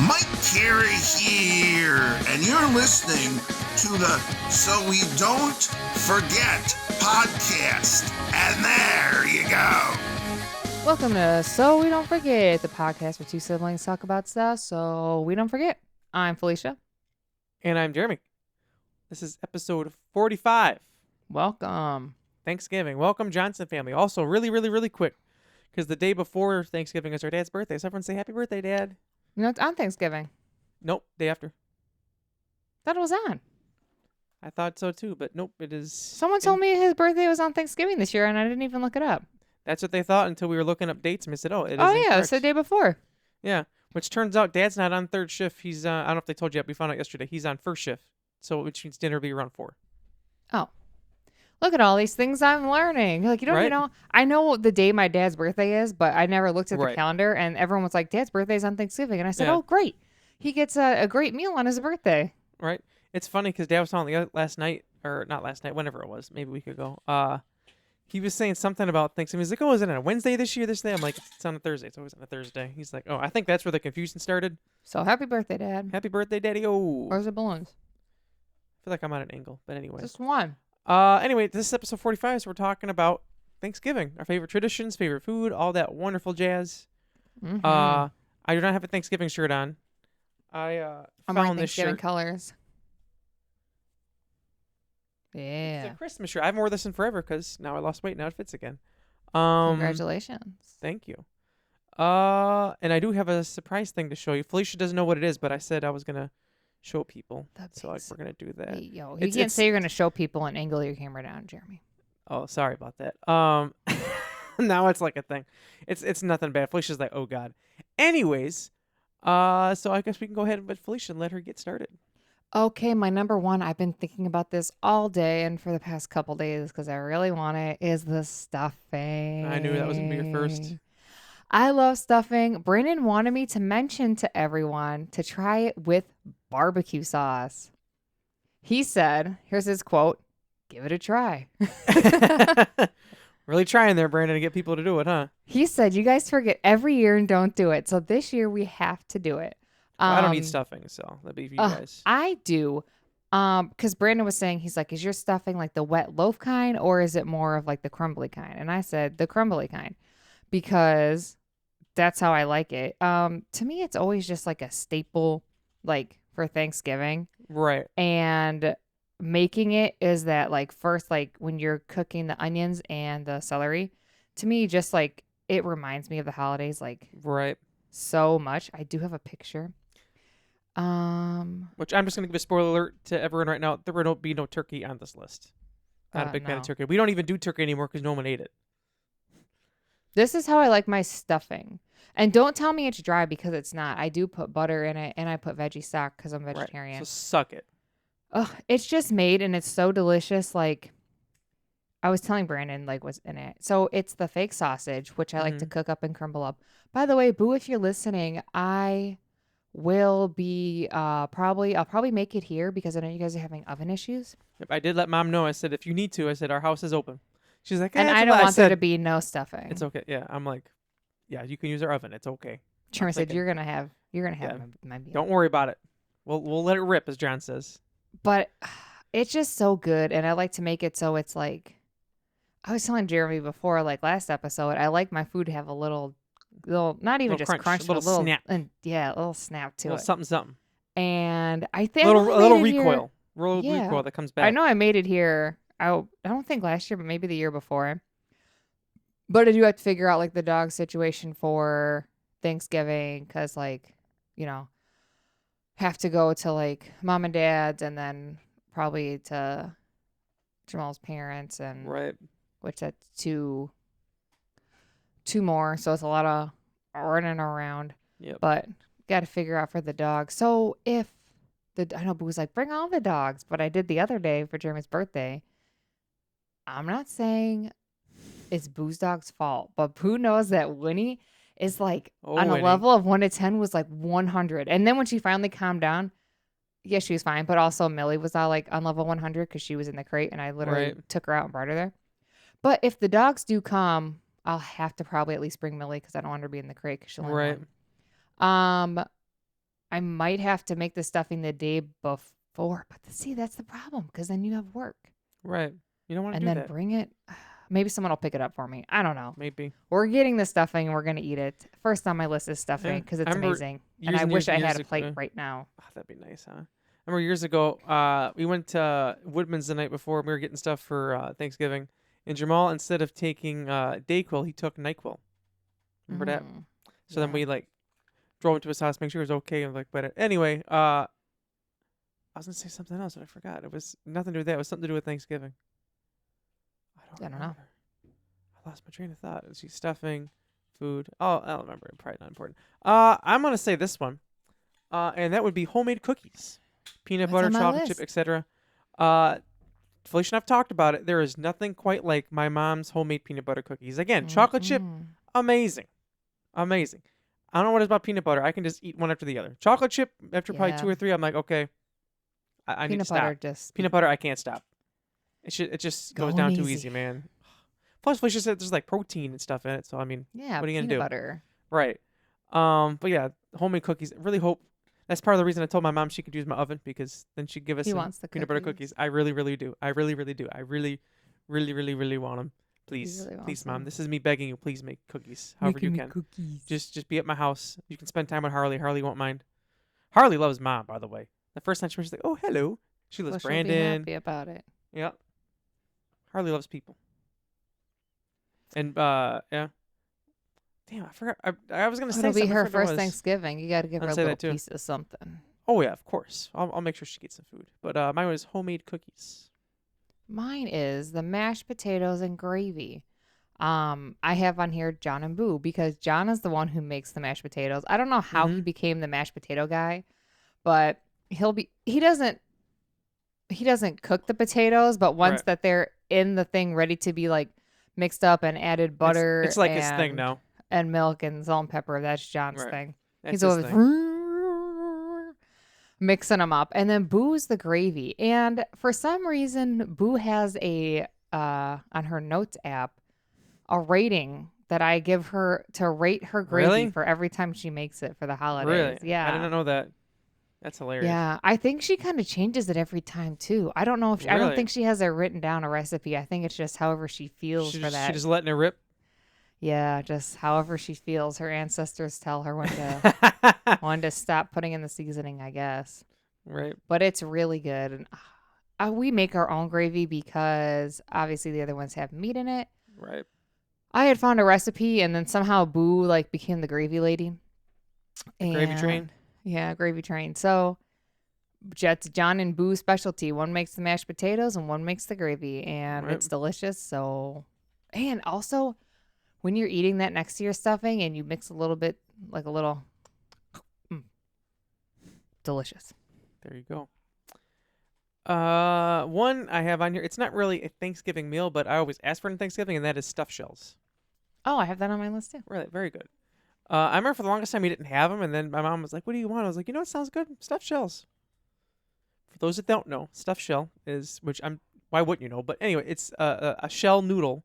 Mike Carey here, and you're listening to the So We Don't Forget podcast. And there you go. Welcome to So We Don't Forget, the podcast where two siblings talk about stuff so we don't forget. I'm Felicia. And I'm Jeremy. This is episode 45. Welcome. Thanksgiving. Welcome, Johnson family. Also, really quick, because the day before Thanksgiving is our dad's birthday. So everyone say happy birthday, Dad. You know, it's on Thanksgiving. Nope, day after. Thought it was on. I thought so too, but nope, it is. Someone told me his birthday was on Thanksgiving this year, and I didn't even look it up. That's what they thought until we were looking up dates, and we said, oh, it is Oh, yeah, incorrect. it's the day before. Yeah, which turns out Dad's not on third shift. He's, I don't know if they told you yet, we found out yesterday. He's on first shift, so which means dinner will be around 4. Oh. Look at all these things I'm learning. Like, you don't even know. I know the day my dad's birthday is, but I never looked at the calendar, and everyone was like, Dad's birthday's on Thanksgiving. And I said, oh, great. He gets a great meal on his birthday. Right. It's funny because Dad was telling me last night, or not last night, whenever it was, maybe a week ago. He was saying something about Thanksgiving. He's like, oh, is it on a Wednesday this year, this day? I'm like, it's on a Thursday. It's always on a Thursday. He's like, oh, I think that's where the confusion started. So happy birthday, Dad. Happy birthday, Daddy-o. Where's the balloons? I feel like I'm on an angle, but anyway. Just one. Anyway, this is episode 45, so we're talking about Thanksgiving, our favorite traditions, favorite food, all that wonderful jazz. Mm-hmm. I do not have a Thanksgiving shirt on. I found this Thanksgiving shirt. colors. Yeah. It's a Christmas shirt. I haven't worn this in forever because now I lost weight. Now it fits again. Congratulations. Thank you. And I do have a surprise thing to show you. Felicia doesn't know what it is, but I said I was gonna show people. So we're gonna do that. Hey, yo, you can't say you're gonna show people and angle your camera down, Jeremy. Oh, sorry about that. Now it's like a thing. It's nothing bad. Felicia's like, oh god. Anyways, so I guess we can go ahead with Felicia and let her get started. Okay, my number one, I've been thinking about this all day and for the past couple days because I really want it, is the stuffing. I knew that was going to be your first. I love stuffing. Brandon wanted me to mention to everyone to try it with barbecue sauce. He said, here's his quote, give it a try. Really trying there, Brandon, to get people to do it, huh? He said, you guys forget every year and don't do it. So this year we have to do it. I don't eat stuffing, so that'd be for you guys. I do. Because Brandon was saying, he's like, is your stuffing like the wet loaf kind or is it more of like the crumbly kind? And I said the crumbly kind because that's how I like it. To me, it's always just like a staple, like for Thanksgiving. Right. And making it is that like first, like when you're cooking the onions and the celery, to me, just like it reminds me of the holidays, like so much. I do have a picture. Which I'm just going to give a spoiler alert to everyone right now. There will be no turkey on this list. Not a big fan of turkey. We don't even do turkey anymore because no one ate it. This is how I like my stuffing. And don't tell me it's dry because it's not. I do put butter in it and I put veggie stock because I'm vegetarian. Right. So suck it. Ugh, it's just made and it's so delicious. Like I was telling Brandon like what's in it. So it's the fake sausage, which I like to cook up and crumble up. By the way, Boo, if you're listening, I will be I'll probably make it here because I know you guys are having oven issues. Yep, I did let Mom know. I said, if you need to, I said, our house is open. She's like, and I don't want there to be no stuffing. It's okay. Yeah. I'm like, yeah, you can use our oven. It's okay. Jeremy said, you're gonna have my meal. Don't worry about it. We'll let it rip, as John says. But it's just so good. And I like to make it so it's like, I was telling Jeremy before, like last episode, I like my food to have a little, not even just crunch, but a little snap. A little snap to it. Something. And I think a little recoil. Recoil that comes back. I know I made it here. I don't think last year, but maybe the year before. But I do have to figure out like the dog situation for Thanksgiving because like, you know, have to go to like mom and dad's and then probably to Jamal's parents and which that's two more. So it's a lot of running around. Yep. But got to figure out for the dog. So if I know Boo was like, bring all the dogs, but I did the other day for Jeremy's birthday. I'm not saying it's Boo's dog's fault, but Boo knows that Winnie is like on a level of 1 to 10 was like 100. And then when she finally calmed down, yeah, she was fine. But also Millie was all like on level 100 because she was in the crate and I literally took her out and brought her there. But if the dogs do come, I'll have to probably at least bring Millie because I don't want her to be in the crate because she'll only I might have to make the stuffing the day before. But see, that's the problem because then you have work. Right. You don't want to And do then that. bring it. Maybe someone will pick it up for me. I don't know. Maybe. We're getting the stuffing and we're going to eat it. First on my list is stuffing because it's amazing. And I wish I had a plate right now. Oh, that'd be nice, huh? I remember years ago, we went to Woodman's the night before. We were getting stuff for Thanksgiving. And Jamal, instead of taking Dayquil, he took NyQuil. Remember that? So then we drove into his house, make sure it was okay, and but anyway, I was gonna say something else, but I forgot. It was nothing to do with that. It was something to do with Thanksgiving. I don't know. remember. I lost my train of thought. Let's see, stuffing, food. Oh, I don't remember. Probably not important. I'm gonna say this one, and that would be homemade cookies, peanut That's butter, on my chocolate list. chip, etc. Felicia and I've talked about it. There is nothing quite like my mom's homemade peanut butter cookies. Again, chocolate chip, amazing. Amazing. I don't know what it is about peanut butter. I can just eat one after the other. Chocolate chip, after probably Yeah. 2 or 3, I'm like, okay, I need to Peanut stop. butter just Peanut butter, I can't stop. It just goes down Going too easy. easy, man. Plus, Felicia said there's like protein and stuff in it. So, I mean, Yeah, what are you going peanut to do? butter. Right. But yeah, homemade cookies. I really hope. That's part of the reason I told my mom she could use my oven because then she'd give us He some wants the peanut butter cookies. I really, really do. I really, really do. I really, really, really, really want them. Please, really please, wants Mom. them. This is me begging you. Please make cookies, however you can. Cookies. Just be at my house. You can spend time with Harley. Harley won't mind. Harley loves Mom, by the way. The first time she was like, "Oh, hello." She loves She'll be Brandon. happy about it. Yeah. Harley loves people. And yeah. Damn, I forgot. I was gonna say It'll be something. I her forgot what it first was. Thanksgiving. You got to give her I'll a say little that too. piece of something. Oh yeah, of course. I'll make sure she gets some food. But mine was homemade cookies. Mine is the mashed potatoes and gravy. I have on here John and Boo because John is the one who makes the mashed potatoes. I don't know how he became the mashed potato guy, but he doesn't cook the potatoes, but once Right. that they're in the thing ready to be like mixed up and added butter It's like his thing now. and milk and salt and pepper, that's John's Right. thing. That's He's his always thing. mixing them up. And then Boo's the gravy. And for some reason, Boo has a on her notes app a rating that I give her to rate her gravy Really? for every time she makes it for the holidays. Really? Yeah. I didn't know that. That's hilarious. Yeah, I think she kind of changes it every time too. I don't know if I don't Really? think she has it written down a recipe. I think it's just however she feels She for that. just letting it rip. Yeah, just however she feels. Her ancestors tell her when to stop putting in the seasoning, I guess. Right. But it's really good. And we make our own gravy because obviously the other ones have meat in it. Right. I had found a recipe and then somehow Boo like became the gravy lady. Gravy train. Yeah, gravy train. So it's John and Boo's specialty. One makes the mashed potatoes and one makes the gravy, and Right. it's delicious. So, and also when you're eating that next to your stuffing and you mix a little bit, like a little, delicious. There you go. One I have on here. It's not really a Thanksgiving meal, but I always ask for it on Thanksgiving, and that is stuffed shells. Oh, I have that on my list too. Really, very good. I remember for the longest time we didn't have them, and then my mom was like, "What do you want?" I was like, "You know what sounds good? Stuffed shells." For those that don't know, stuffed shell is why wouldn't you know? But anyway, it's a shell noodle,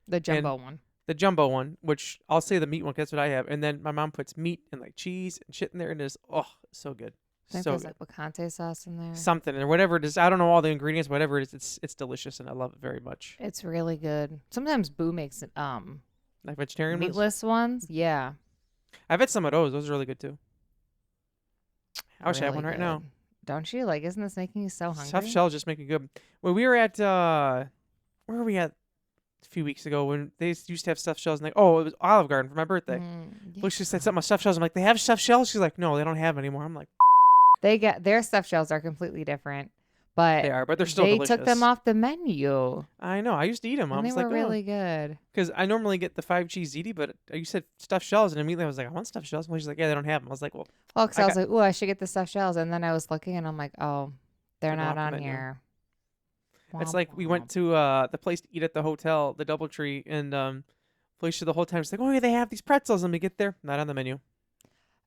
The jumbo one. the jumbo one, which I'll say the meat one 'cause that's what I have, and then my mom puts meat and like cheese and shit in there, and it's so good, I think so there's good. like picante sauce in there. Something or whatever it is. I don't know all the ingredients, whatever it is. It's delicious, and I love it very much. It's really good. Sometimes Boo makes Like vegetarian ones. meatless ones. Yeah. I've had some of those. Those are really good too. I wish I had really one right now. good. Don't you? Like, isn't this making you so hungry? Stuffed shells just make me good. When we were at where were we at a few weeks ago when they used to have stuffed shells and it was Olive Garden for my birthday. Yeah. Felicia said something about stuffed shells. I'm like, they have stuffed shells? She's like, no, they don't have anymore. I'm like, They get their stuffed shells are completely different, but they are, but they're still they delicious. took them off the menu. I know. I used to eat them. I And they was were like, really good. because I normally get the 5 cheese ziti, but you said stuffed shells, and immediately I was like, I want stuffed shells. And she's like, yeah, they don't have them. I was like, well, Well, because I was like, oh, I should get the stuffed shells, and then I was looking, and I'm like, oh, they're They're not off the on menu. here. it's Womp like we womp. went to the place to eat at the hotel, the DoubleTree, and Felicia the whole time she's like, oh yeah, they have these pretzels, and we get there, not on the menu.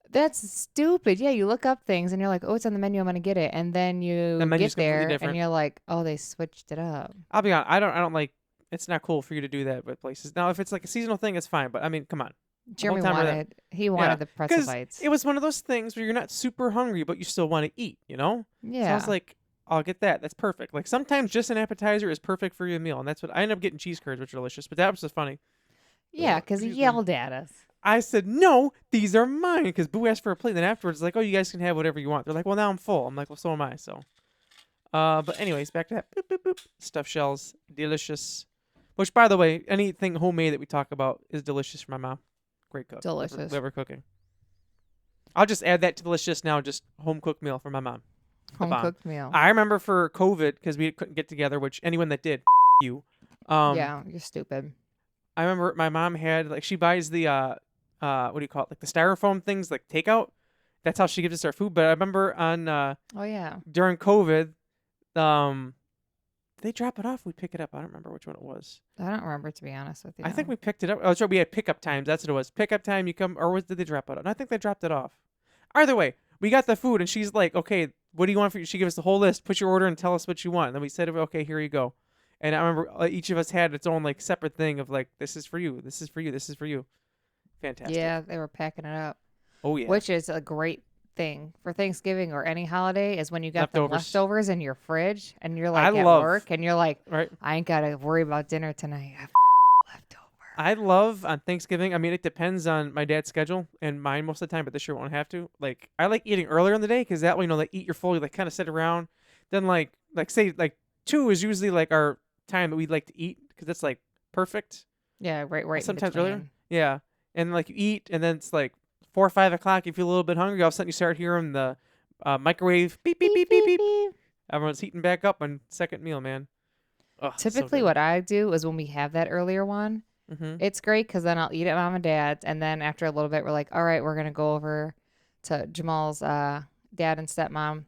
That's stupid. Yeah, you look up things, and you're like, oh, it's on the menu. I'm gonna get it, and then you The menu's get there, completely different. and you're like, oh, they switched it up. I'll be honest, I don't like. It's not cool for you to do that with places. Now, if it's like a seasonal thing, it's fine. But I mean, come on, Jeremy time or that. he Yeah, wanted the pretzel because bites. it was one of those things where you're not super hungry, but you still want to eat, you know? So I was Yeah. like, I'll get that. That's perfect. Like sometimes just an appetizer is perfect for your meal, and that's what I ended up getting. Cheese curds, which are delicious. But that was just funny. Yeah, because he Excuse me. yelled at us. I said, no, these are mine. Because Boo asked for a plate. Then afterwards, like, oh, you guys can have whatever you want. They're like, well, now I'm full. I'm like, well, so am I. So, but anyways, back to that. Boop, boop, boop. Stuffed shells, delicious. Which, by the way, anything homemade that we talk about is delicious for my mom. Great cook. Delicious. Love her cooking. I'll just add that to the list just now. Just home cooked meal for my mom. The Home bomb. cooked meal. I remember for COVID, because we couldn't get together, which anyone that did, you. Yeah, you're stupid. I remember my mom had, like, she buys the, what do you call it? Like the styrofoam things, like takeout. That's how she gives us our food. But I remember on, Oh yeah. during COVID, did they drop it off? We pick it up. I don't remember which one it was. I don't remember, to be honest with you. I think we picked it up. Oh, that's right. We had pickup times. That's what it was. Pickup time, you come, or did they drop it off? No, I think they dropped it off. Either way, we got the food, and she's like, okay, what do you want for you? She gave us the whole list. Put your order and tell us what you want. And then we said, okay, here you go. And I remember each of us had its own like separate thing of like, this is for you, this is for you, this is for you. Fantastic. Yeah, they were packing it up. Oh yeah. Which is a great thing for Thanksgiving or any holiday is when you got the Leftovers. leftovers in your fridge and you're like I at love- work and you're like, Right. I ain't gotta worry about dinner tonight. I have leftover. I love on Thanksgiving. I mean, it depends on my dad's schedule and mine most of the time, but this year won't have to. Like, I like eating earlier in the day because that way, you know, like eat your full, you like kind of sit around. Then like say like 2 is usually like our time that we like to eat because that's like perfect. Yeah, right. in Sometimes earlier. between. Yeah. And like you eat and then it's like 4 or 5 o'clock. You feel a little bit hungry. All of a sudden you start hearing the microwave beep, beep, beep, beep, beep. Everyone's heating back up on second meal, man. Oh, Typically, what I do is when we have that earlier one, Mm-hmm. it's great because then I'll eat at mom and dad's, and then after a little bit, we're like, all right, we're gonna go over to Jamal's dad and stepmom,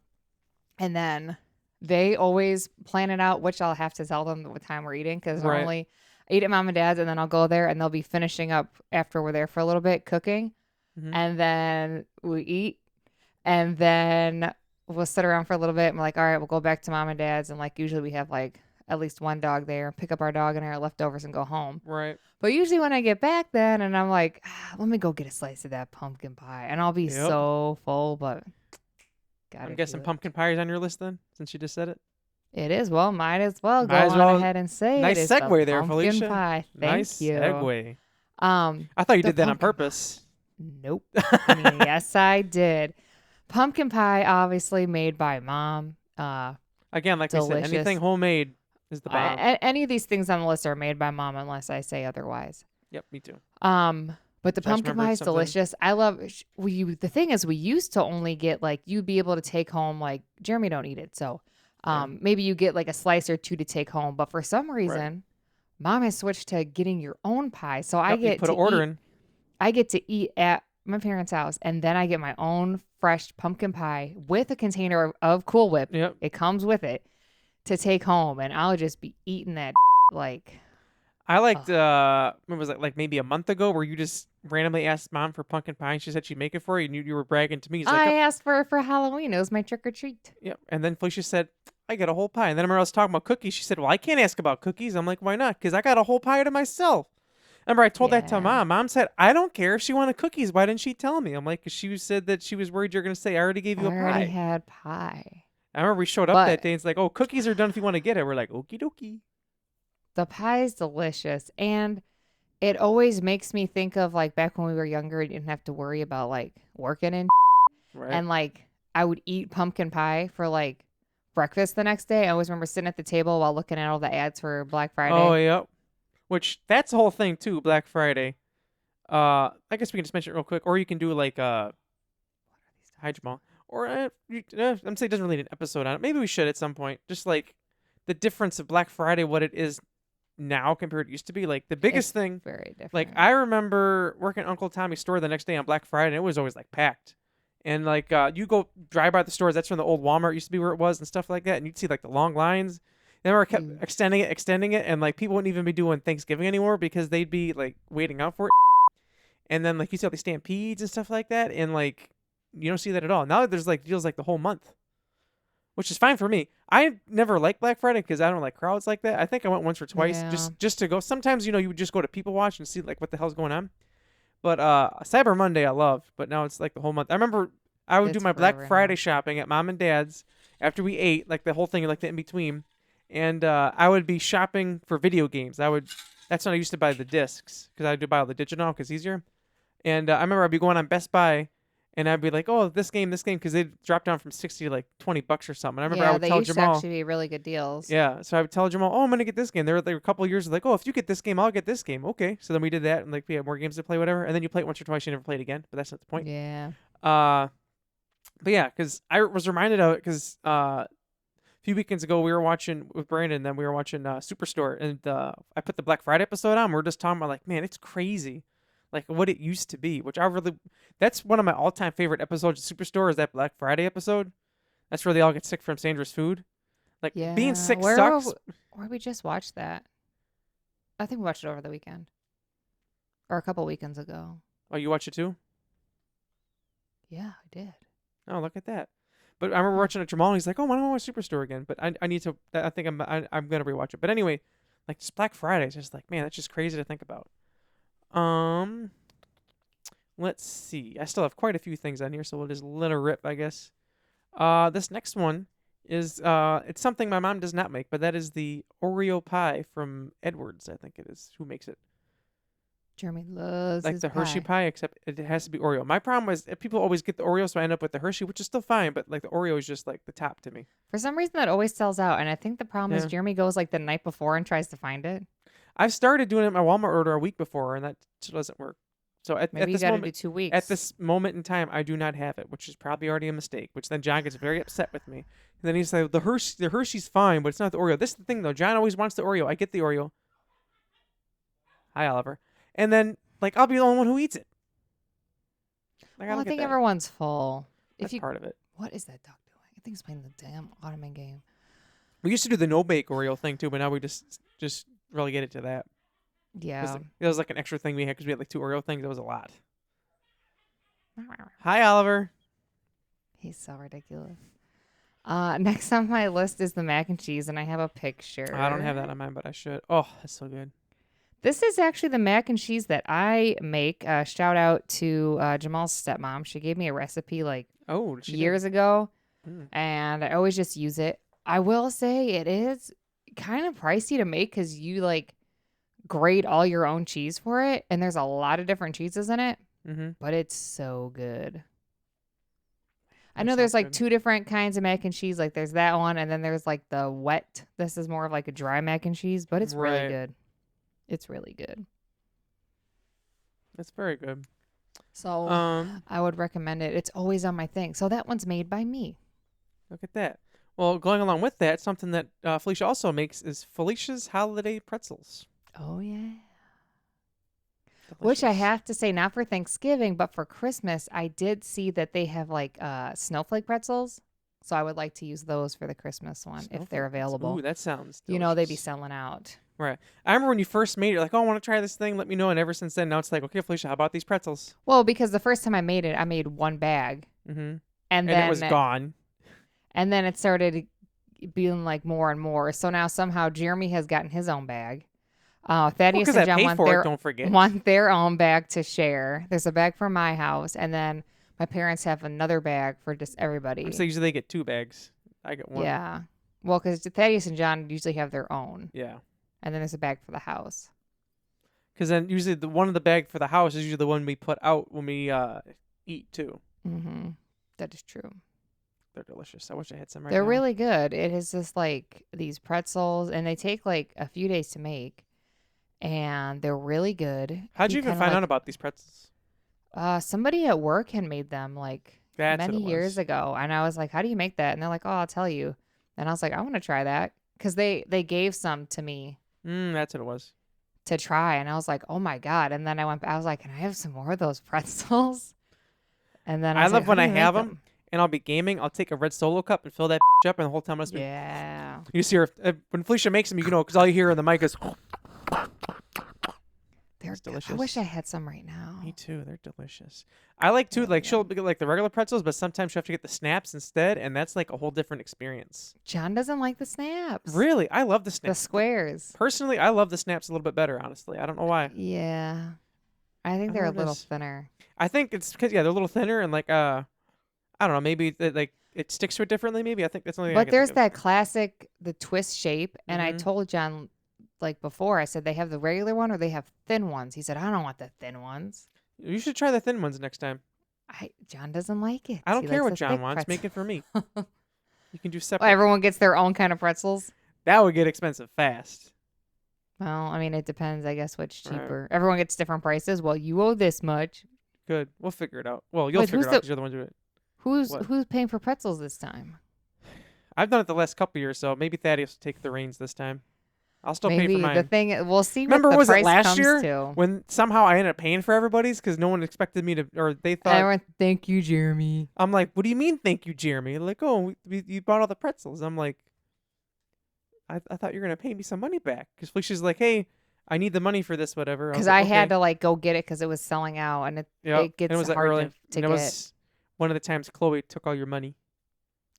and then they always plan it out, which I'll have to tell them what time we're eating because Right. normally I eat at mom and dad's, and then I'll go there, and they'll be finishing up after we're there for a little bit cooking, Mhm. and then we eat, and then we'll sit around for a little bit, and we're like, all right, we'll go back to mom and dad's, and like usually we have like at least one dog there, pick up our dog and our leftovers and go home. Right. But usually when I get back then and I'm like, let me go get a slice of that pumpkin pie. And I'll be Yep. so full, but gotta I'm do guessing it. pumpkin pie is on your list then, since you just said it. It is. Well, might as well go Might as on well. ahead and say Nice it is the segue there, pumpkin Felicia. pie. Thank Nice you. segue. Um, I thought you The did that on pumpkin purpose. nope. I mean, yes, I did. Pumpkin pie, obviously made by mom. Again, like I said, delicious. anything homemade is the bomb. Any of these things on the list are made by mom unless I say otherwise. Yep, me too. But the So I just pumpkin remembered pie is something. delicious. I love. The thing is, we used to only get like you'd be able to take home like Jeremy don't eat it, so maybe you get like a slice or two to take home. But for some reason, mom has switched to getting your own pie. So I Yep, you get put to an order eat, in. I get to eat at my parents' house, and then I get my own fresh pumpkin pie with a container of Cool Whip. Yep. It comes with it to take home, and I'll just be eating that like. I liked when was it, like maybe a month ago, where you just randomly asked mom for pumpkin pie and she said she'd make it for you, and you were bragging to me. She's like, I asked for it for Halloween. It was my trick or treat. yep. And then Felicia said, I got a whole pie. And then I remember I was talking about cookies. She said, well, I can't ask about cookies. I'm like, why not? Because I got a whole pie to myself. Remember, I told that to Yeah. mom. Mom said, I don't care if she wanted cookies. Why didn't she tell me? I'm like, 'cause she said that she was worried you're going to say, I already gave you a I already pie. had pie. I remember we showed up But- that day and it's like, oh, cookies are done if you want to get it. We're like, okie dokie. The pie is delicious, and it always makes me think of like back when we were younger. You didn't have to worry about like working and Right. and like I would eat pumpkin pie for like breakfast the next day. I always remember sitting at the table while looking at all the ads for Black Friday. Oh, yep. Which, that's the whole thing, too, Black Friday. I guess we can just mention it real quick. Or you can do like, hi, Jamal. Or, I'm saying it doesn't really need an episode on it. Maybe we should at some point. Just like the difference of Black Friday, what it is now compared to used to be. Like the biggest It's thing, very different. like I remember working at Uncle Tommy's store the next day on Black Friday, and it was always like packed. And like you go drive by the stores, that's when the old Walmart used to be where it was and stuff like that, and you'd see like the long lines. Then we kept extending it, and like people wouldn't even be doing Thanksgiving anymore because they'd be like waiting out for it. And then like you see all these stampedes and stuff like that, and like you don't see that at all. Now there's like deals like the whole month, which is fine for me. I never liked Black Friday because I don't like crowds like that. I think I went once or twice Yeah. just to go. Sometimes you would just go to People Watch and see like what the hell's going on. But Cyber Monday I loved, but now it's like the whole month. I remember I would do It's my Black forever Friday now. shopping at mom and dad's after we ate, like the whole thing, like the in between, and I would be shopping for video games. That's when I used to buy the discs because I do buy all the digital because it's easier. And I remember I'd be going on Best Buy, and I'd be like, "Oh, this game," because they dropped down from 60 to like $20 or something. And I remember I Yeah, would they tell used to Jamal, actually be really good deals. yeah, so I would tell Jamal, "Oh, I'm gonna get this game." There were a couple of years like, "Oh, if you get this game, I'll get this game." Okay, so then we did that, and like we had more games to play, whatever. And then you play it once or twice, you never play it again. But that's not the point. Yeah. Uh, but yeah, because I was reminded of it because a few weekends ago we were watching with Brandon, then we were watching Superstore, and I put the Black Friday episode on. We're just talking about like, man, it's crazy, like what it used to be. That's one of my all-time favorite episodes of Superstore is that Black Friday episode. That's where they all get sick from Sandra's food. Like Yeah. being sick Where sucks. Where we just watched that? I think we watched it over the weekend. Or a couple weekends ago. Oh, you watch it too? Yeah, I did. Oh, look at that. But I remember watching it Jamal, and he's like, "Oh, why don't I watch Superstore again?" But I need to. I think I'm gonna rewatch it. But anyway, like just Black Friday, it's just like, man, that's just crazy to think about. Let's see. I still have quite a few things on here, so we'll just let her rip, I guess. This next one is it's something my mom does not make, but that is the Oreo pie from Edwards. I think it is. Who makes it? Jeremy loves Like his the Hershey pie, except it has to be Oreo. My problem is people always get the Oreo, so I end up with the Hershey, which is still fine, but like the Oreo is just like the top to me. For some reason, that always sells out, and I think the problem is Yeah. Jeremy goes like the night before and tries to find it. I've started doing it in my Walmart order a week before, and that doesn't work. So at Maybe you this got to do moment, 2 weeks. at this moment in time, I do not have it, which is probably already a mistake. Which then John gets very upset with me, and then he's like, the Hershey's fine, but it's not the Oreo." This is the thing though. John always wants the Oreo. I get the Oreo. Hi, Oliver. And then like I'll be the only one who eats it. Like, Well, I don't get think that. everyone's full. That's part of it. What is that dog doing? I think he's playing the damn Ottoman game. We used to do the no bake Oreo thing too, but now we just relegated to that. Yeah. It was like an extra thing we had because we had like 2 Oreo things. That was a lot. Hi, Oliver. He's so ridiculous. Next on my list is the mac and cheese, and I have a picture. I don't have that on mine, but I should. Oh, that's so good. This is actually the mac and cheese that I make. Shout out to Jamal's stepmom. She gave me a recipe like Oh, did she years ago, Mm. and I always just use it. I will say it is kind of pricey to make because you like grate all your own cheese for it, and there's a lot of different cheeses in it, Mm-hmm. but it's so good. I That know there's sounds like good. 2 different kinds of mac and cheese. Like there's that one, and then there's like the wet. This is more of like a dry mac and cheese, but it's really Right. good. It's really good. That's very good. So I would recommend it. It's always on my thing. So that one's made by me. Look at that. Well, going along with that, something that Felicia also makes is Felicia's Holiday Pretzels. Oh yeah. Which I Delicious. have to say, not for Thanksgiving, but for Christmas, I did see that they have like snowflake pretzels. So I would like to use those for the Christmas one if Snowflake they're pretzels. available. Ooh, that sounds delicious. You know, they'd be selling out. Right. I remember when you first made it, like, "Oh, I want to try this thing. Let me know." And ever since then, now it's like, "Okay, Felicia, how about these pretzels?" Well, because the first time I made it, I made 1 bag. Mm-hmm. And And then it was gone. And then it started being like more and more. So now somehow Jeremy has gotten his own bag. Thaddeus Because and I John paid want for it, don't forget. their own bag to share. There's a bag for my house, and then my parents have another bag for just everybody. So usually they get 2 bags. I get 1. Yeah. Well, because Thaddeus and John usually have their own, Yeah. and then there's a bag for the house. Because then usually the one of the bag for the house is usually the one we put out when we eat too. Mm-hmm. That is true. They're delicious. I wish I had some right They're now. really good. It is just like these pretzels, and they take like a few days to make, and they're really good. How'd you even kinda find like- out about these pretzels? Somebody at work had made them like That's many what it years was. ago, and I was like, "How do you make that?" And they're like, "Oh, I'll tell you." And I was like, "I want to try that," because they gave some to me That's what it was. to try, and I was like, "Oh my god!" And then I was like, "Can I have some more of those pretzels?" And then I I was love like, when "How I do you make have them, and I'll be gaming. I'll take a red Solo cup and fill that up, and the whole time I'll just be. Yeah, You just hear when Felicia makes them, you know, because all you hear in the mic is. they're It's good. I delicious. wish I had some right now. Me too. They're delicious. I like too. Yeah, Like yeah. she'll get like the regular pretzels, but sometimes she'll have to get the snaps instead, and that's like a whole different experience. John doesn't like the snaps. Really, I love the The snaps. squares. Personally, I love the snaps a little bit better. Honestly, I don't know why. Yeah. I think I don't they're know a what it little is. thinner. I think it's because they're a little thinner and like I don't know, maybe like it sticks to it differently. Maybe I think that's the only thing I But can there's think of. that classic, the twist shape. And I Mhm. told John, like before, I said they have the regular one or they have thin ones. He said, I don't want the thin ones. You should try the thin ones next time. John doesn't like it. I don't He care likes what the John thick wants. Make pretzel. it for me. You can do Well, separate. everyone gets their own kind of pretzels. That would get expensive fast. Well, I mean, it depends, I guess, what's Right. cheaper. Everyone gets different prices. Well, you owe this much. Good. We'll figure it out. Well, you'll Wait, figure it out because you're the one doing it. What? who's paying for pretzels this time? I've done it the last couple years, so maybe Thaddeus will take the reins this time. I'll still pay for Maybe mine. the thing. We'll see Remember, what the was it price last comes year to. when somehow I ended up paying for everybody's because no one expected me to, or they thought Everyone, thank you, Jeremy. I'm like, what do you mean, thank you, Jeremy? Like, oh, you bought all the pretzels. I'm like, I thought you were gonna pay me some money back because Felicia's like, hey, I need the money for this, whatever. Because was like, I had okay. to like go get it because it was selling out, and it Yep. gets and it was hard early. to And get. it was one of the times Chloe took all your money.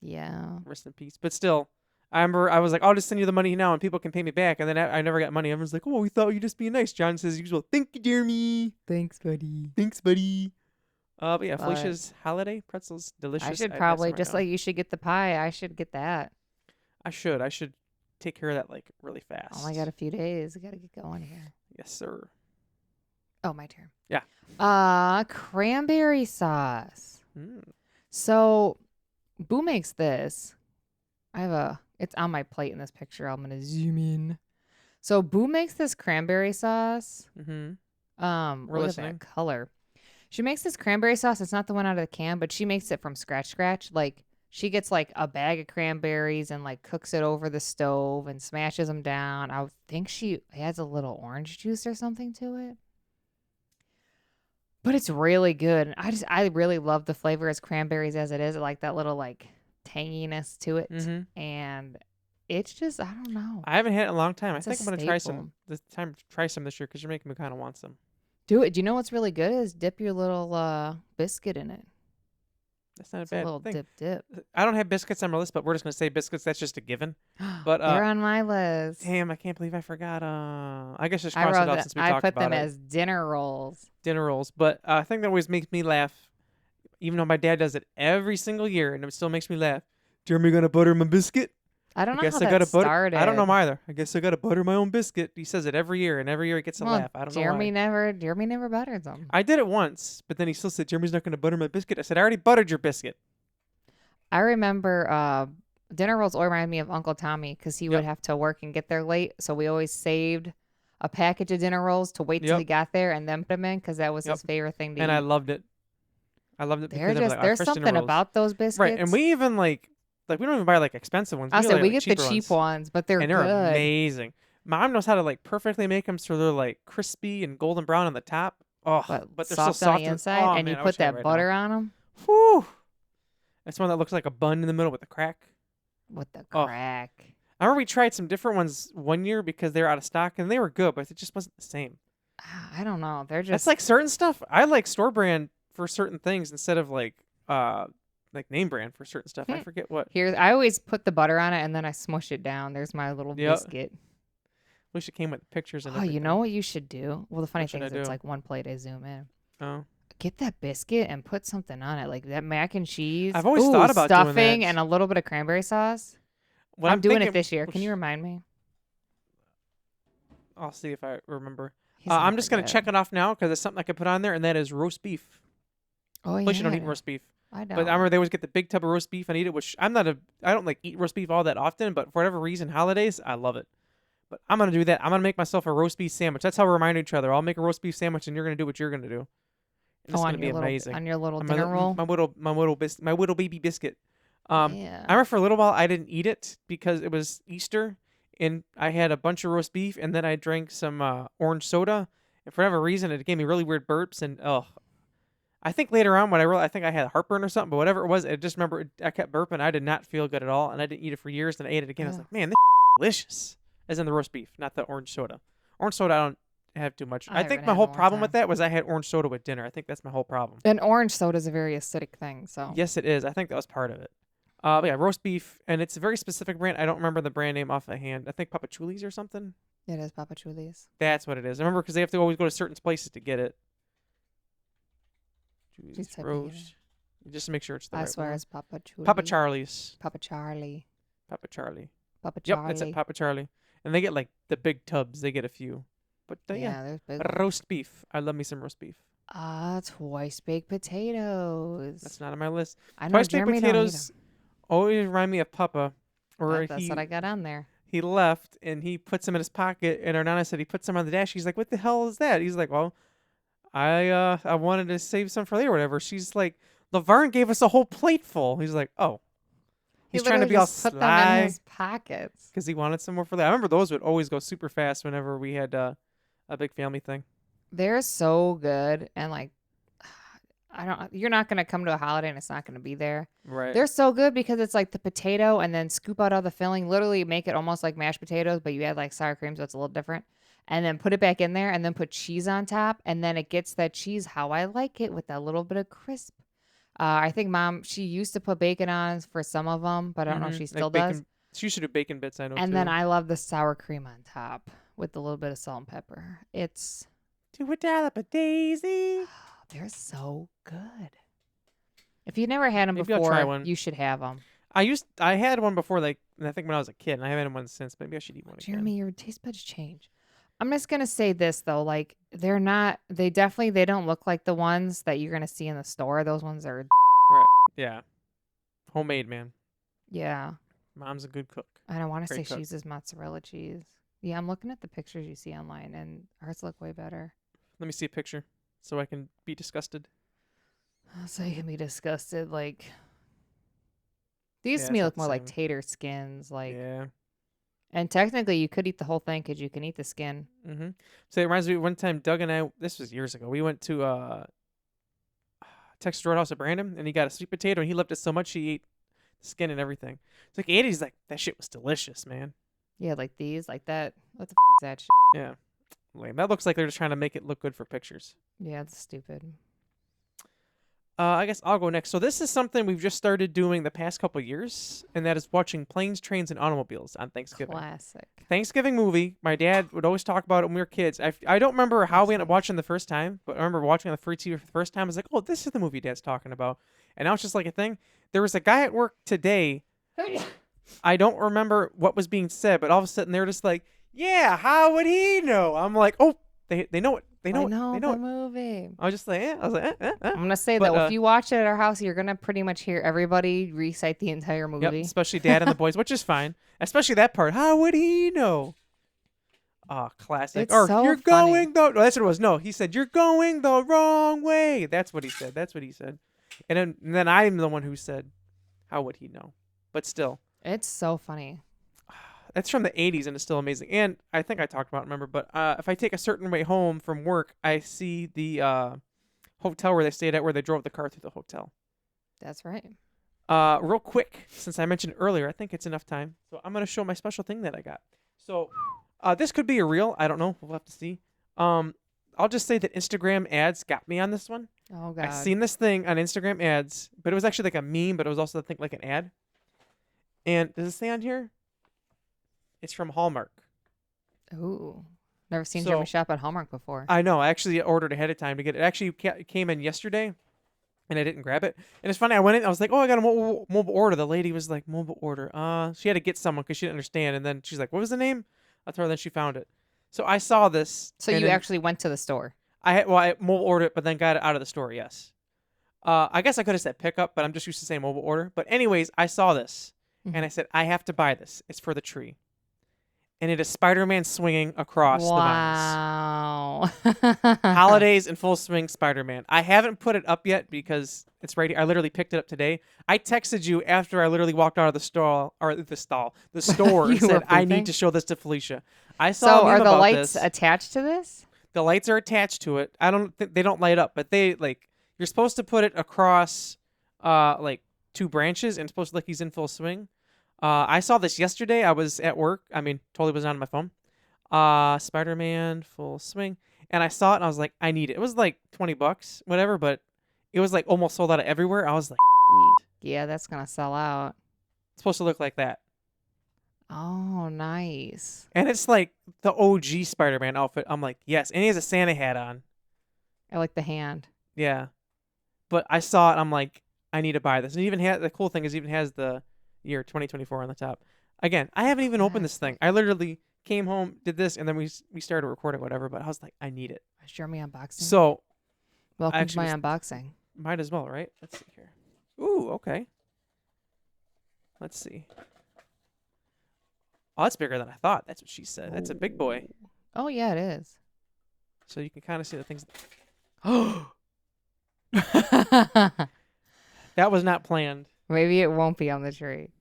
Yeah. Rest in peace. But still, I remember I was like, I'll just send you the money now and people can pay me back. And then I never got money. Everyone's like, oh, we thought you'd just be nice. John says, usual, thank you, Jeremy. Thanks, buddy. Thanks, buddy. But yeah, But Felicia's holiday pretzels, delicious. I should I'd probably have some just right like you should get the pie. I should get that. now. I should take care of that like really fast. Oh, I got a few days. I gotta get going here. Yes, sir. Oh, my turn. Yeah. Cranberry sauce. Mm. So, Boo makes this. It's on my plate in this picture. I'm gonna zoom in. So Boo makes this cranberry sauce. Mm-hmm. Look listening. at that color. She makes this cranberry sauce. It's not the one out of the can, but she makes it from scratch. Like she gets like a bag of cranberries and like cooks it over the stove and smashes them down. I think she adds a little orange juice or something to it. But it's really good. I really love the flavor as cranberries as it is. I like that little like tanginess to it. Mm-hmm. And it's just, I don't know. I haven't had it in a long time. It's I a think I'm gonna try staple. some this year because you're making me kind of want some. Do it. Do you know what's really good is dip your little biscuit in it. That's not a It's a bad little thing. dip. I don't have biscuits on my list, but we're just gonna say biscuits. That's just a given. But They're on my list. damn, I can't believe I forgot. I guess just I cross it wrote off that. since we I talked put about them it. as dinner rolls. Dinner rolls. But I think that always makes me laugh, even though my dad does it every single year, and it still makes me laugh. Jeremy gonna butter my biscuit? I don't know guess how I that gotta butter. started. I don't know either. I guess I gotta butter my own biscuit. He says it every year, and every year he gets a Well, laugh. I don't know why. Jeremy never buttered them. I did it once, but then he still said Jeremy's not gonna butter my biscuit. I said I already buttered your biscuit. I remember dinner rolls always reminded me of Uncle Tommy because he would Yep. have to work and get there late. So we always saved a package of dinner rolls to wait till Yep. he got there and then put them in because that was Yep. his favorite thing to And eat. I loved it. I loved it They're because just, of there's fresh dinner something rolls. about those biscuits. Right, and we even like we don't even buy like expensive ones. I'll do, say like, we get the cheaper cheap ones, but they're and they're good. amazing. Mom knows how to like perfectly make them so they're like crispy and golden brown on the top. Oh, but they're soft still soft on the inside, oh, and man, you I put wish I had that it right butter now. on them Whew. That's one that looks like a bun in the middle with a crack. with the Oh. crack. I remember we tried some different ones one year because they were out of stock and they were good, but it just wasn't the same. I don't know. They're just That's like certain stuff. I like store brand for certain things instead of like name brand for certain stuff. I forget what. here. I always put the butter on it and then I smush it down. There's my little Yep. biscuit. Wish it came with pictures and Oh, you know what you should do? Well, the funny What should thing I is, it's do? like one plate. I zoom in. Oh. Get that biscuit and put something on it, like that mac and cheese. I've always thought about doing stuffing that. and a little bit of cranberry sauce. What I'm doing thinking- it this year. Can you remind me? I'll see if I remember. He's gonna I'm just gonna forget. check it off now because it's something I could put on there, and that is roast beef. Oh Plus, you don't yeah. eat roast beef. I don't. But I remember they always get the big tub of roast beef and eat it. Which I don't like eat roast beef all that often, but for whatever reason, holidays I love it. But I'm gonna do that. I'm gonna make myself a roast beef sandwich. That's how we remind each other. I'll make a roast beef sandwich, and you're gonna do what you're gonna do. And it's on gonna be your amazing. on your little My dinner li- roll. my little baby biscuit. Yeah. I remember for a little while I didn't eat it because it was Easter, and I had a bunch of roast beef, and then I drank some orange soda, and for whatever reason it gave me really weird burps, and I think later on when I think I had heartburn or something, but whatever it was, I just remember I kept burping. I did not feel good at all, and I didn't eat it for years. And I ate it again. I was Ugh. like, man, this delicious. As in the roast beef, not the orange soda. Orange soda, I don't have too much. I I think haven't my had whole in a long problem with time. that was I had orange soda with dinner. I think that's my whole problem. And orange soda is a very acidic thing. So Yes, it is. I think that was part of it. But yeah, roast beef, and it's a very specific brand. I don't remember the brand name off the hand. I think Papa Chuli's or something. it is Papa Chuli's. That's what it is. I remember because they have to always go to certain places to get it. She's typing it roast. Just to make sure it's the I right swear one. it's Papa Charlie. Papa Charlie's. Papa Charlie. Papa Charlie. Papa Yep, Charlie. that's it. Papa Charlie. And they get like the big tubs. They get a few. But yeah. There's big ones. Roast beef. I love me some roast beef. Twice baked potatoes. That's not on my list. I know Twice baked Jeremy potatoes always remind me of Papa. Or That's what I got on there. he left and he puts them in his pocket. And our Nana said he puts them on the dash. He's like, "What the hell is that?" He's like, "Well, I wanted to save some for later, or whatever." She's like, "Laverne gave us a whole plate full." He's like, "Oh." He's trying to be all put them in sly his pockets. because he wanted some more for that. I remember those would always go super fast whenever we had a big family thing. They're so good, and like, you're not gonna come to a holiday and it's not gonna be there. Right. They're so good because it's like the potato and then scoop out all the filling. Literally make it almost like mashed potatoes, but you add like sour cream, so it's a little different. And then put it back in there and then put cheese on top. And then it gets that cheese how I like it with that little bit of crisp. I think Mom, she used to put bacon on for some of them, but I don't know if she still does. She used to do bacon bits, I know, And too. then I love the sour cream on top with a little bit of salt and pepper. It's... Do a dollop of Daisy. They're so good. If you've never had them Maybe I'll try before, one. you should have them. I had one before, like, I think when I was a kid, and I haven't had one since. Maybe I should eat one again. Jeremy, your taste buds change. I'm just going to say this, though. Like, they don't look like the ones that you're going to see in the store. Those ones are, Right. Yeah. Homemade, man. yeah. Mom's a good cook. I don't want to say Great she cook. uses mozzarella cheese. Yeah, I'm looking at the pictures you see online, and ours look way better. Let me see a picture so I can be disgusted. So you can be disgusted. Like, these Yeah, to me it's look not more the like same. tater skins. Like, Yeah. and technically you could eat the whole thing because you can eat the skin. Mm-hmm. So it reminds me, one time Doug and I, this was years ago, we went to Texas Roadhouse at Brandon, and he got a sweet potato, and he loved it so much he ate the skin and everything. It's like, he's like, that shit was delicious, man. Yeah, like these, like that. What the is that shit? Yeah. Lame. That looks like they're just trying to make it look good for pictures. Yeah, it's stupid. I guess I'll go next. So this is something we've just started doing the past couple years, and that is watching planes, trains, and automobiles on Thanksgiving. Classic. Thanksgiving movie. My dad would always talk about it when we were kids. I don't remember how we ended up watching the first time, but I remember watching on the free TV for the first time. I was like, oh, this is the movie Dad's talking about. And now it's just like a thing. There was a guy at work today. I don't remember what was being said, but all of a sudden they were just like, yeah, how would he know? I'm like, oh, they know it. They know it. They know the it. movie. I was just like, I was like, I'm gonna say But, though, if you watch it at our house, you're gonna pretty much hear everybody recite the entire movie. Yep, especially Dad and the boys, which is fine. Especially that part. How would he know? Oh, classic. It's Or so you're funny. going the. No, that's what it was. No, he said you're going the wrong way. That's what he said. That's what he said. And then I'm the one who said, how would he know? But still, It's so funny. that's from the 80s and it's still amazing. And I think I talked about it, remember, but if I take a certain way home from work, I see the hotel where they stayed at, where they drove the car through the hotel. That's right. Real quick, since I mentioned earlier, I think it's enough time. So I'm going to show my special thing that I got. So this could be a reel. I don't know. We'll have to see. I'll just say that Instagram ads got me on this one. Oh god. I seen this thing on Instagram ads, but it was actually like a meme, but it was also, I think, like an ad. And does it say on here? It's from Hallmark. Ooh. Never seen So- Jeremy shop at Hallmark before. I know. I actually ordered ahead of time to get it. It actually came in yesterday, and I didn't grab it. And it's funny. I went in. I was like, "Oh, I got a mobile order." The lady was like, "Mobile order." She had to get someone because she didn't understand. And then she's like, "What was the name?" I told her. Then she found it. So I saw this. So and you then actually went to the store. I mobile ordered it, but then got it out of the store. Yes. I guess I could have said pickup, but I'm just used to saying mobile order. But anyways, I saw this, and I said, "I have to buy this. It's for the tree." And it is Spider-Man swinging across the vines. Wow. Holidays in full swing Spider-Man. I haven't put it up yet because it's right here. I literally picked it up today. I texted you after I literally walked out of the store You and said, were I pooping? need to show this to Felicia. I saw So a meme are the about lights this. attached to this? The lights are attached to it. I don't think they don't light up, but they like you're supposed to put it across like two branches and it's supposed to look like he's in full swing. I saw this yesterday. I was at work. I mean, totally was on my phone. Spider-Man full swing. And I saw it and I was like, I need it. It was like $20, whatever, but it was like almost sold out of everywhere. I was like, Yeah, that's gonna sell out. it's supposed to look like that. Oh, nice. And it's like the OG Spider-Man outfit. I'm like, yes. And he has a Santa hat on. I like the hand. Yeah. But I saw it. I'm like, I need to buy this. And even the cool thing is, it even has the year 2024 on the top. Again, I haven't even opened this thing. I literally came home, did this, and then we started recording whatever. But I was like, I need it. Is Jeremy unboxing? So, welcome to my unboxing. Might as well, right? Let's see here. Ooh, okay. Let's see. Oh, that's bigger than I thought. That's what she said. That's a big boy. Oh yeah, it is. So you can kind of see the things. Oh. That was not planned. Maybe it won't be on the tree.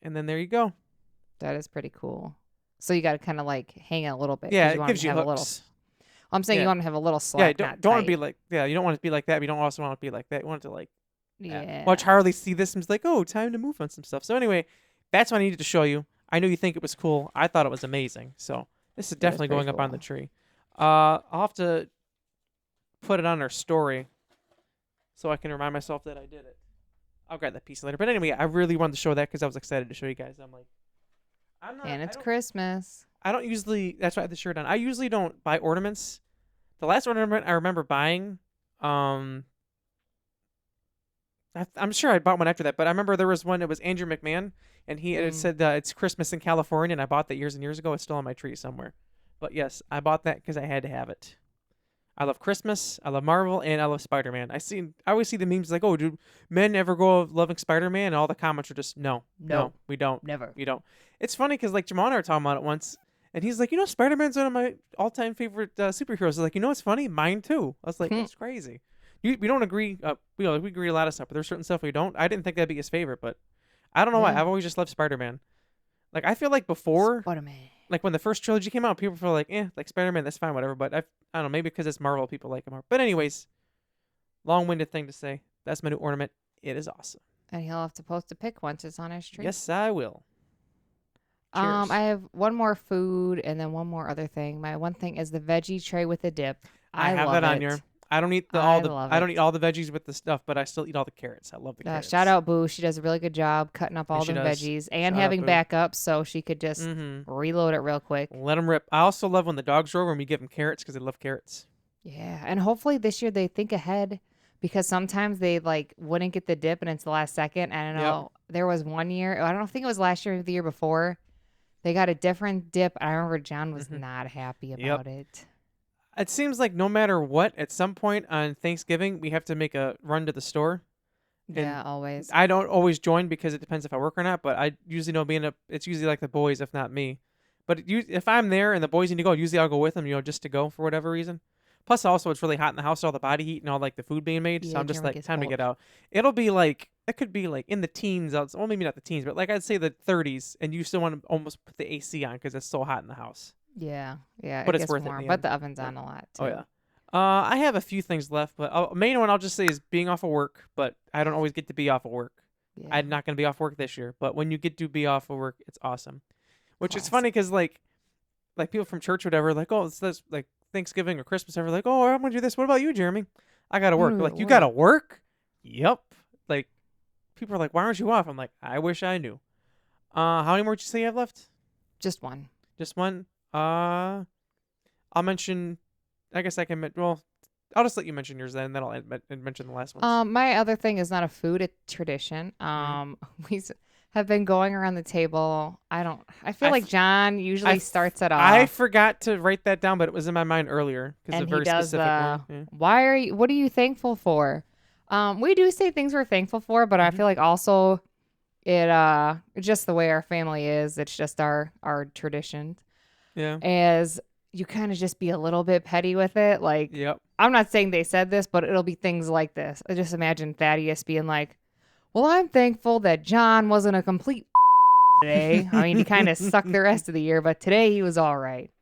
And then there you go. That is pretty cool. So you got to kind of like hang it a little bit. Yeah, you it gives you hooks. A little, I'm saying Yeah. you want to have a little slack. Yeah, don't want to be like, you don't want it to be like that, but you don't also want it to be like that. You want it to like, Yeah. watch Harley see this and be like, oh, time to move on some stuff. So anyway, that's what I needed to show you. I know you think it was cool. I thought it was amazing. So this is definitely going up on the tree. I'll have to put it on our story so I can remind myself that I did it. I'll grab that piece later. But anyway, I really wanted to show that because I was excited to show you guys. I'm like, and it's Christmas. I don't usually, that's why I have the shirt on. I usually don't buy ornaments. The last ornament I remember buying, I'm sure I bought one after that, but I remember there was one, it was Andrew McMahon, and it said it's Christmas in California, and I bought that years and years ago. It's still on my tree somewhere. But yes, I bought that because I had to have it. I love Christmas, I love Marvel, and I love Spider-Man. I always see the memes like, oh, do men ever go loving Spider-Man? And all the comments are just, no, we don't. Never. We don't. It's funny because like Jamal and I were talking about it once, and he's like, Spider-Man's one of my all-time favorite superheroes. I was like, what's funny? Mine too. I was like, that's crazy. We don't agree. We agree a lot of stuff, but there's certain stuff we don't. I didn't think that'd be his favorite, but I don't know why. I've always just loved Spider-Man. Like I feel like before, Spider-Man. Like when the first trilogy came out, people were like, like Spider-Man, that's fine, whatever. But I don't know, maybe because it's Marvel, people like him more. But anyways, long-winded thing to say. That's my new ornament. It is awesome. And he'll have to post a pic once it's on his tree. Yes, I will. Cheers. I have one more food and then one more other thing. My one thing is the veggie tray with the dip. I have love that on it. your. I don't eat I don't eat all the veggies with the stuff, but I still eat all the carrots. I love the carrots. Shout out Boo. She does a really good job cutting up all the veggies and having backups, so she could just reload it real quick. Let them rip. I also love when the dogs are over and we give them carrots because they love carrots. Yeah, and hopefully this year they think ahead because sometimes they like wouldn't get the dip and it's the last second. I don't know. There was one year, I don't think it was last year or the year before. They got a different dip. I remember John was not happy about it. It seems like no matter what, at some point on Thanksgiving, we have to make a run to the store. Yeah, always. I don't always join because it depends if I work or not, but I usually know it's usually like the boys, if not me. But if I'm there and the boys need to go, usually I'll go with them, just to go for whatever reason. Plus, also, it's really hot in the house, all the body heat and all like the food being made. So I'm just like, time to get out. It'll be like, it could be like in the teens. Well, maybe not the teens, but like I'd say the 30s, and you still want to almost put the AC on because it's so hot in the house. Yeah. But it's worth it. But the oven's on a lot, too. Oh, yeah. I have a few things left, but main one I'll just say is being off of work, but I don't always get to be off of work. Yeah. I'm not going to be off work this year, but when you get to be off of work, it's awesome. Which is funny because, like people from church or whatever, like, oh, it's this, like, Thanksgiving or Christmas, ever like, oh, I'm going to do this. What about you, Jeremy? I got to work. Like, you got to work? Yep. Like, people are like, why aren't you off? I'm like, I wish I knew. How many more did you say you have left? Just one. Just one? I'll mention, I guess I can, well, I'll just let you mention yours then I'll mention the last one. My other thing is not a food, it's tradition. We have been going around the table. I feel like John usually starts it off. I forgot to write that down, but it was in my mind earlier because it's a very specific one. Yeah. What are you thankful for? We do say things we're thankful for, but I feel like also it's just the way our family is. It's just our traditions. Yeah. As you kind of just be a little bit petty with it. Like, I'm not saying they said this, but it'll be things like this. I just imagine Thaddeus being like, well, I'm thankful that John wasn't a complete today. I mean, he kind of sucked the rest of the year, but today he was all right.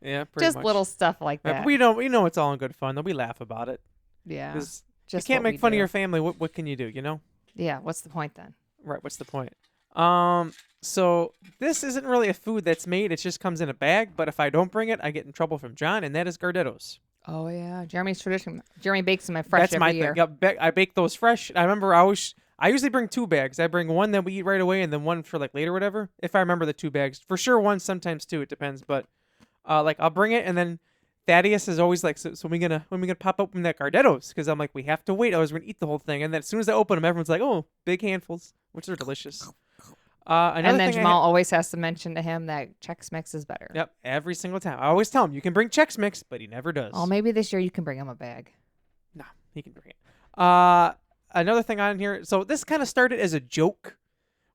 Yeah, pretty just much. Little stuff like that. We know it's all in good fun, though. We laugh about it. Yeah. Just you can't make fun of your family. What can you do, Yeah, what's the point then? Right, what's the point? So this isn't really a food that's made. It just comes in a bag. But if I don't bring it, I get in trouble from John, and that is Gardettos. Oh yeah, Jeremy's tradition. Jeremy bakes them fresh every year. Thing. Yep, I bake those fresh. I remember I usually bring 2 bags. I bring one that we eat right away, and then one for like later, or whatever. If I remember the 2 bags, for sure, one sometimes 2. It depends. But like I'll bring it, and then Thaddeus is always like, so when we gonna pop open that Gardettos? Because I'm like, we have to wait. I was gonna eat the whole thing, and then as soon as I open them, everyone's like, oh, big handfuls, which are delicious. Another And then thing Jamal always has to mention to him that Chex Mix is better. Yep, every single time. I always tell him you can bring Chex Mix, but he never does. Oh, maybe this year you can bring him a bag. No, he can bring it. Another thing on here. So this kind of started as a joke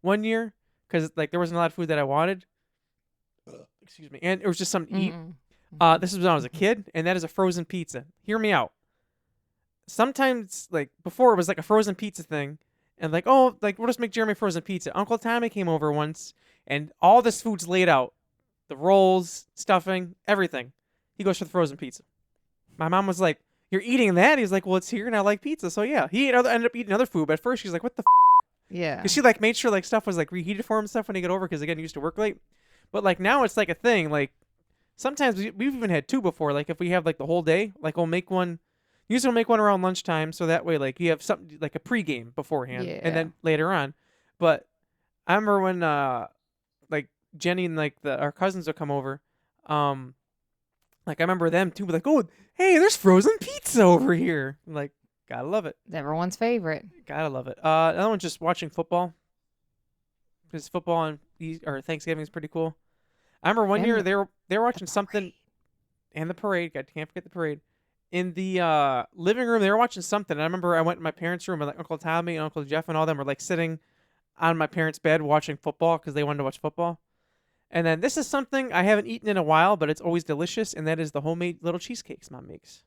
one year because like there wasn't a lot of food that I wanted. Excuse me, and it was just something to eat. This is when I was a kid, and that is a frozen pizza. Hear me out. Sometimes, like before, it was like a frozen pizza thing. And like, oh, like we'll just make Jeremy frozen pizza. Uncle Tommy came over once, and all this food's laid out. The rolls, stuffing, everything. He goes for the frozen pizza. My mom was like, you're eating that? He's like, well, it's here, and I like pizza. So yeah, he ended up eating other food. But at first, she's like, what the Yeah. Because she like made sure like stuff was like reheated for him and stuff when he got over, because again, he used to work late. But like now it's like a thing. Like sometimes we've even had two before. Like if we have like the whole day, like we'll make one. Usually we'll make one around lunchtime, so that way, like, you have something, like a pregame beforehand, and then later on. But I remember when, like, Jenny and, like, our cousins would come over, like, I remember them, too, be like, oh, hey, there's frozen pizza over here. I'm like, gotta love it. Everyone's favorite. Gotta love it. Another one's just watching football, because football on Thanksgiving is pretty cool. I remember one year they were watching something, and the parade, can't forget the parade. In the living room, they were watching something. And I remember I went in my parents' room, and like Uncle Tommy and Uncle Jeff and all them were like sitting on my parents' bed watching football because they wanted to watch football. And then this is something I haven't eaten in a while, but it's always delicious, and that is the homemade little cheesecakes Mom makes.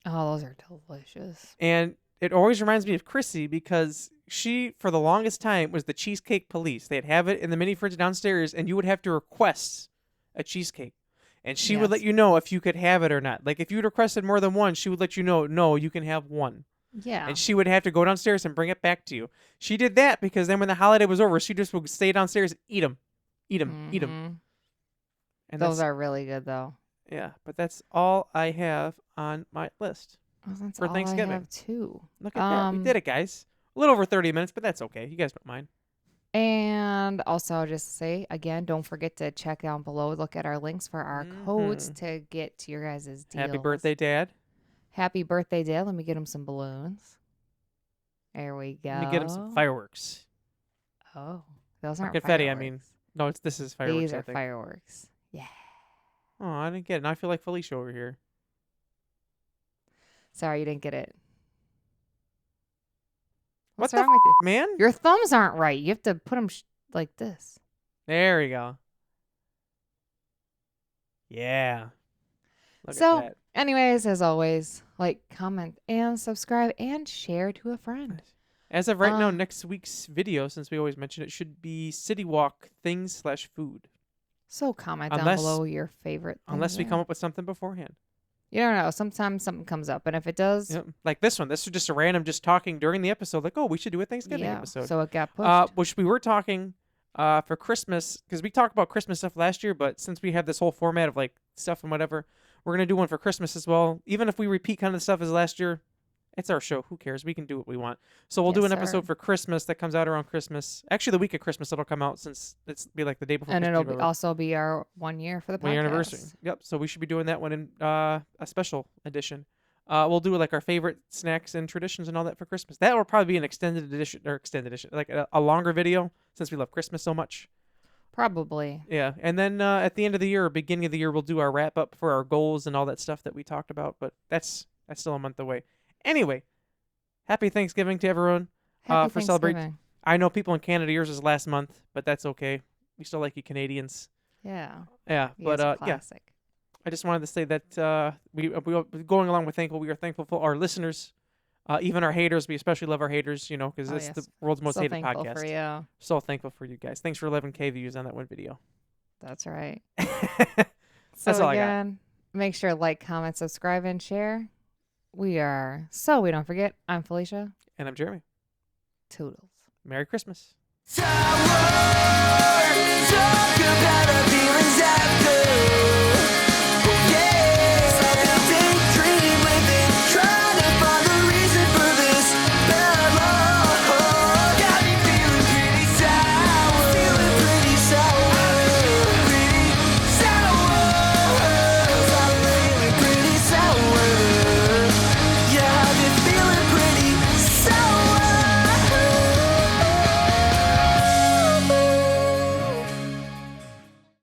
Oh, those are delicious. And it always reminds me of Chrissy because she, for the longest time, was the cheesecake police. They'd have it in the mini fridge downstairs, and you would have to request a cheesecake. And she would let you know if you could have it or not. Like, if you'd requested more than one, she would let you know, no, you can have one. Yeah. And she would have to go downstairs and bring it back to you. She did that because then when the holiday was over, she just would stay downstairs and eat them. Eat them. Eat them. And those are really good, though. Yeah, but that's all I have on my list for Thanksgiving. I have too. Look at that. We did it, guys. A little over 30 minutes, but that's okay. You guys don't mind. And also, I'll just say, again, don't forget to check down below. Look at our links for our codes to get to your guys' deals. Happy birthday, Dad. Happy birthday, Dad. Let me get him some balloons. There we go. Let me get him some fireworks. Oh, those aren't confetti, fireworks. I mean. No, this is fireworks, These I are think. fireworks. Yeah. Oh, I didn't get it. Now I feel like Felicia over here. Sorry, you didn't get it. What's wrong with you? Man? Your thumbs aren't right. You have to put them like this. There we go. Yeah. Look So, at that. anyways, as always, like, comment, and subscribe, and share to a friend. As of right now, next week's video, since we always mention it, should be City Walk things/food. So comment down below your favorite things. Unless we come up with something beforehand. You don't know. Sometimes something comes up, and if it does, Yep. Like this one. This was just a random just talking during the episode. Like, oh, we should do a Thanksgiving episode. So it got pushed. Which we were talking for Christmas, because we talked about Christmas stuff last year, but since we have this whole format of like stuff and whatever, we're going to do one for Christmas as well. Even if we repeat kind of the stuff as last year, it's our show. Who cares? We can do what we want. So we'll do an episode for Christmas that comes out around Christmas. Actually, the week of Christmas it'll come out, since it's be like the day before. And Christmas it'll also be our 1 year for the podcast. 1 year anniversary. Yep. So we should be doing that one in a special edition. We'll do like our favorite snacks and traditions and all that for Christmas. That will probably be an extended edition, like a longer video, since we love Christmas so much. Probably. Yeah. And then at the end of the year or beginning of the year, we'll do our wrap up for our goals and all that stuff that we talked about. But that's still a month away. Anyway. Happy Thanksgiving to everyone for celebrating. I know people in Canada, yours is last month, but that's okay. We still like you Canadians. Yeah. Yeah, but yeah. I just wanted to say that we going along with thankful. We are thankful for our listeners, even our haters. We especially love our haters, you know, because it's the world's most hated podcast. For you. So thankful for you guys. Thanks for 11K views on that one video. That's right. That's all I got. Make sure to like, comment, subscribe, and share. We are So We Don't Forget. I'm Felicia. And I'm Jeremy. Toodles. Merry Christmas. Talk about